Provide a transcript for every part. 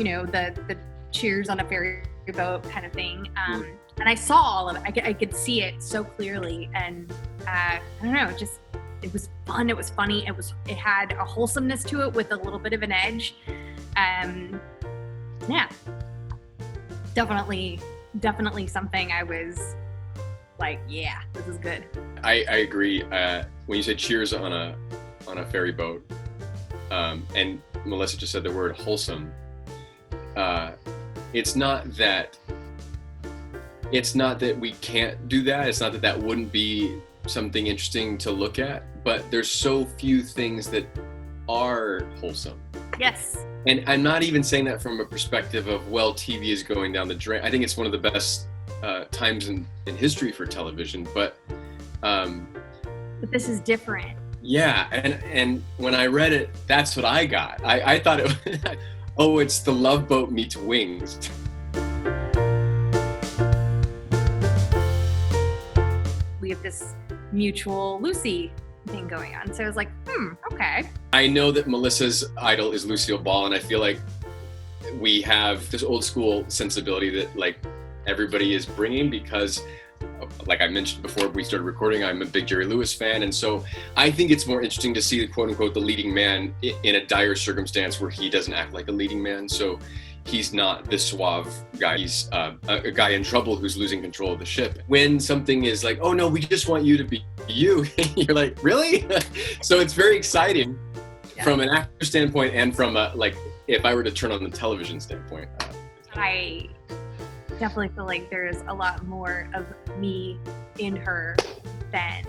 the cheers on a ferry boat kind of thing. And I saw all of it. I could see it so clearly. And I don't know, it was fun. It was funny. It had a wholesomeness to it with a little bit of an edge. Yeah, definitely something I was like, yeah, this is good. I agree. When you said cheers on a ferry boat, and Melissa just said the word wholesome, it's not that we can't do that. It's not that wouldn't be something interesting to look at, but there's so few things that are wholesome. Yes. And I'm not even saying that from a perspective of, well, TV is going down the drain. I think it's one of the best times in history for television, but this is different. Yeah, and when I read it, that's what I got. I thought it was, oh, it's The Love Boat meets Wings. We have this mutual Lucy thing going on. So I was like, okay. I know that Melissa's idol is Lucille Ball, and I feel like we have this old school sensibility that like everybody is bringing because, like I mentioned before we started recording, I'm a big Jerry Lewis fan, and so I think it's more interesting to see the quote unquote the leading man in a dire circumstance where he doesn't act like a leading man. So he's not this suave guy. He's a guy in trouble who's losing control of the ship. When something is like, oh no, we just want you to be you, you're like, really? So it's very exciting from an actor standpoint and from like if I were to turn on the television standpoint. I definitely feel like there's a lot more of me in her than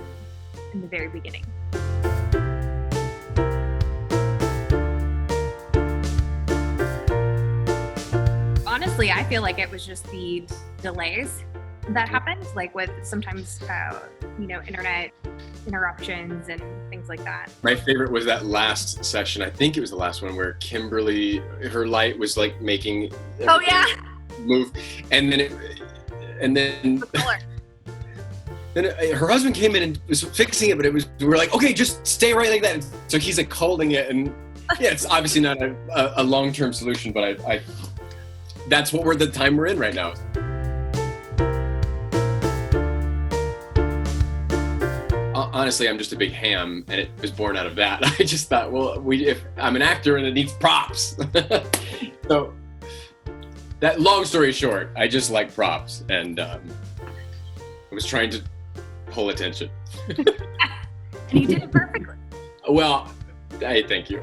in the very beginning. Honestly, I feel like it was just the delays that happened, like with sometimes, internet interruptions and things like that. My favorite was that last session. I think it was the last one where Kimberly, her light was like making move, and then her husband came in and was fixing it, but we were like, okay, just stay right like that. And so he's like holding it, and yeah, it's obviously not a long-term solution, but I that's what the time we're in right now. Honestly, I'm just a big ham, and it was born out of that. I just thought, well, if I'm an actor and it needs props. So that, long story short, I just like props, and I was trying to pull attention. And you did it perfectly. Well, thank you.